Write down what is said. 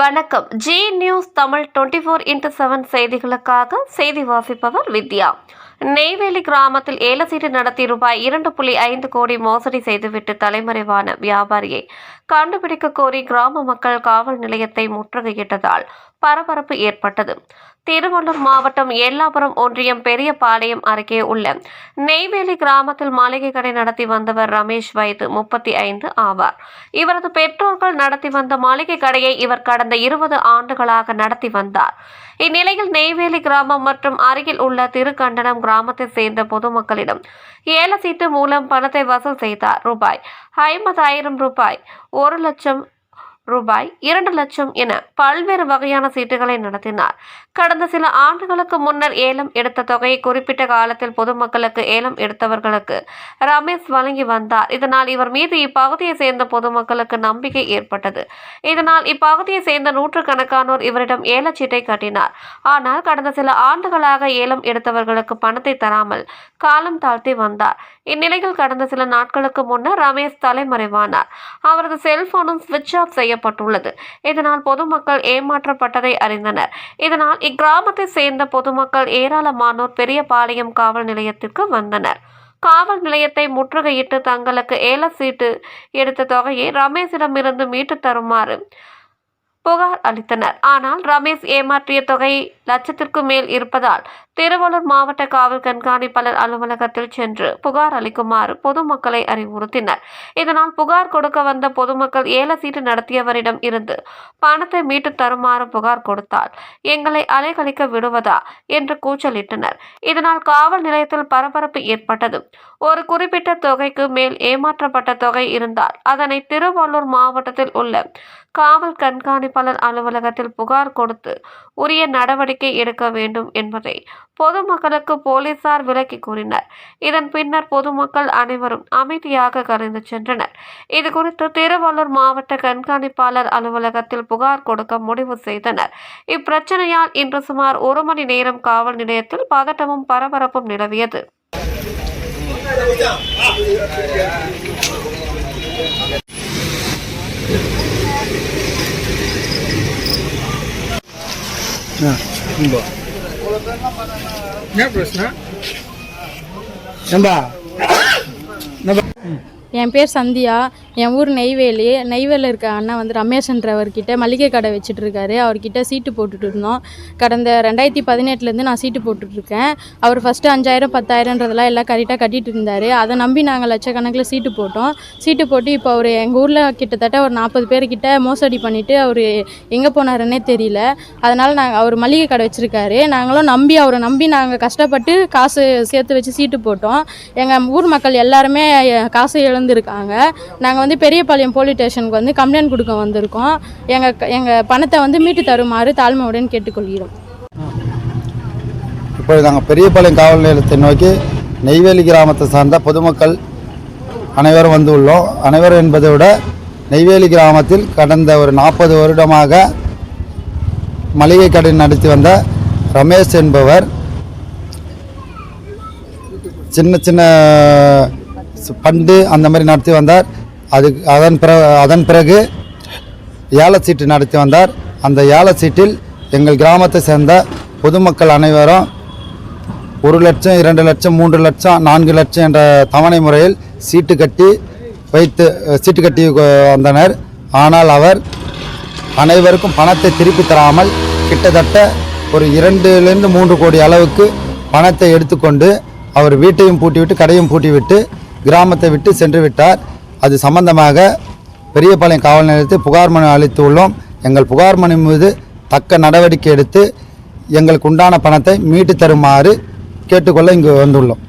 வணக்கம். G news Tamil 24x7 செய்திகளுக்காக செய்தி வாசிப்பவர் வித்யா. நெய்வேலி கிராமத்தில் ஏலச்சீட்டு நடத்தி ரூபாய் 2.5 கோடி மோசடி செய்துவிட்டு தலைமறைவான வியாபாரியை கண்டுபிடிக்க கோரி கிராம மக்கள் காவல் நிலையத்தை முற்றுகையிட்டதால் பரபரப்பு ஏற்பட்டது. திருவள்ளூர் மாவட்டம் எல்லாபுரம் ஒன்றியம் பெரியபாளையம் அருகே உள்ள நெய்வேலி கிராமத்தில் மளிகை கடை நடத்தி வந்தவர் ரமேஷ், வயது 35 ஆவார். இவரது பெற்றோர்கள் நடத்தி வந்த மளிகை கடையை இவர் கடந்த 20 ஆண்டுகளாக நடத்தி வந்தார். இந்நிலையில் நெய்வேலி கிராமம் மற்றும் அருகில் உள்ள திருக்கண்டனம் கிராமத்தை சேர்ந்த பொதுமக்களிடம் ஏலச்சீட்டு மூலம் பணத்தை வசூல் செய்தார். ரூபாய் 50,000, 1 லட்சம், ரூபாய் 2 லட்சம் என பல்வேறு வகையான சீட்டுகளை நடத்தினார். கடந்த சில ஆண்டுகளுக்கு முன்னர் ஏலம் எடுத்த தொகையை குறிப்பிட்ட காலத்தில் பொதுமக்களுக்கு ஏலம் எடுத்தவர்களுக்கு ரமேஷ் வழங்கி வந்தார். இதனால் இவர் மீது இப்பகுதியை சேர்ந்த பொதுமக்களுக்கு நம்பிக்கை ஏற்பட்டது. இதனால் இப்பகுதியை சேர்ந்த நூற்றுக்கணக்கானோர் இவரிடம் ஏலச்சீட்டை கட்டினார். ஆனால் கடந்த சில ஆண்டுகளாக ஏலம் எடுத்தவர்களுக்கு பணத்தை தராமல் காலம் தாழ்த்தி வந்தார். இந்நிலையில் கடந்த சில நாட்களுக்கு முன்னர் ரமேஷ் தலைமறைவானார். அவரது செல்போனும் சுவிட்ச் ஆஃப் செய்யப்பட்டுள்ளது. இதனால் பொதுமக்கள் ஏமாற்றப்பட்டதை அறிந்தனர். இதனால் இக்கிராமத்தை சேர்ந்த பொதுமக்கள் ஏராளமானோர் பெரியபாளையம் காவல் நிலையத்திற்கு வந்தனர். காவல் நிலையத்தை முற்றுகையிட்டு தங்களுக்கு ஏலச்சீட்டு எடுத்த தொகையை ரமேஷிடமிருந்து மீட்டு தருமாறு புகார் அளித்தனர். ஆனால் ரமேஷ் ஏமாற்றிய தொகை லட்சத்திற்கு மேல் இருப்பதால் திருவள்ளூர் மாவட்ட காவல் கண்காணிப்பாளர் அலுவலகத்தில் சென்று புகார் அளிக்குமாறு பொதுமக்களை அறிவுறுத்தினர். இதனால் புகார் கொடுக்க வந்த பொதுமக்கள் ஏலச்சீட்டு நடத்தியவரிடம் இருந்து பணத்தை மீட்டு தருமாறு புகார் கொடுத்தால் எங்களை அலைக்கழிக்க விடுவதா என்று கூச்சலிட்டனர். இதனால் காவல் நிலையத்தில் பரபரப்பு ஏற்பட்டது. ஒரு குறிப்பிட்ட தொகைக்கு மேல் ஏமாற்றப்பட்ட தொகை இருந்தால் அதனை திருவள்ளூர் மாவட்டத்தில் உள்ள காவல் கண்காணிப்பாளர் அலுவலகத்தில் புகார் கொடுத்து உரிய நடவடிக்கை எடுக்க வேண்டும் என்பதை பொதுமக்களுக்கு போலீசார் விளக்கி கூறினர். இதன் பின்னர் பொதுமக்கள் அனைவரும் அமைதியாக கலைந்து சென்றனர். இது குறித்து திருவள்ளூர் மாவட்ட கண்காணிப்பாளர் அலுவலகத்தில் புகார் கொடுக்க முடிவு செய்தனர். இப்பிரச்சனையால் இன்று சுமார் 1 மணி நேரம் காவல் நிலையத்தில் பதட்டமும் பரபரப்பும் நிலவியது. என் பேர் சந்தியா. என் ஊர் நெய்வேலியில் இருக்க அண்ணா வந்து ரமேஷ்ன்றவர்கிட்ட மளிகை கடை வச்சுட்டு இருக்காரு. அவர்கிட்ட சீட்டு போட்டுட்டு இருந்தோம். கடந்த 2018 நான் சீட்டு போட்டுட்ருக்கேன். அவர் ஃபஸ்ட்டு 5,000 10,000 எல்லாம் கரெக்டாக கட்டிட்டு இருந்தார். அதை நம்பி நாங்கள் லட்சக்கணக்கில் சீட்டு போட்டோம். சீட்டு போட்டு இப்போ அவர் எங்கள் ஊரில் கிட்டத்தட்ட ஒரு 40 பேர்கிட்ட மோசடி பண்ணிவிட்டு அவர் எங்கே போனாருன்னே தெரியல. அதனால் அவர் மளிகை கடை வச்சுருக்காரு. நாங்களும் அவரை நம்பி நாங்கள் கஷ்டப்பட்டு காசு சேர்த்து வச்சு சீட்டு போட்டோம். எங்கள் ஊர் மக்கள் எல்லாருமே காசு இழந்திருக்காங்க. நாங்கள் வந்து பெரியபாளையம் போலீஸ் ஸ்டேஷனுக்கு வந்து கம்ப்ளைண்ட் கொடுக்க வந்திருக்கோம். எங்கள் பணத்தை வந்து மீட்டு தருமாறு தாழ்மையுடன் கேட்டுக்கொள்கிறோம். இப்போது நாங்கள் பெரியபாளையம் காவல் நிலையத்தை நோக்கி நெய்வேலி கிராமத்தை சார்ந்த பொதுமக்கள் அனைவரும் வந்து உள்ளோம். அனைவரும் என்பதை விட நெய்வேலி கிராமத்தில் கடந்த ஒரு 40 வருடமாக மளிகை கடை நடத்தி வந்த ரமேஷ் என்பவர் சின்ன பண்டு அந்த மாதிரி நடத்தி வந்தார். அதன் பிறகு ஏலச்சீட்டு நடத்தி வந்தார். அந்த ஏலச்சீட்டில் எங்கள் கிராமத்தை சேர்ந்த பொதுமக்கள் அனைவரும் 1 லட்சம், 2 லட்சம், 3 லட்சம், 4 லட்சம் என்ற தவணை முறையில் சீட்டு கட்டி வந்தனர். ஆனால் அவர் அனைவருக்கும் பணத்தை திருப்பி தராமல் கிட்டத்தட்ட ஒரு 2 3 கோடி அளவுக்கு பணத்தை எடுத்துக்கொண்டு அவர் வீட்டையும் பூட்டிவிட்டு கடையும் பூட்டிவிட்டு கிராமத்தை விட்டு சென்று விட்டார். அது சம்பந்தமாக பெரியபாளையம் காவல் நிலையத்தில் புகார் மனு அளித்து உள்ளோம். எங்கள் புகார் மனு மீது தக்க நடவடிக்கை எடுத்து எங்களுக்கு உண்டான பணத்தை மீட்டு தருமாறு கேட்டுக்கொள்ள இங்கு வந்துள்ளோம்.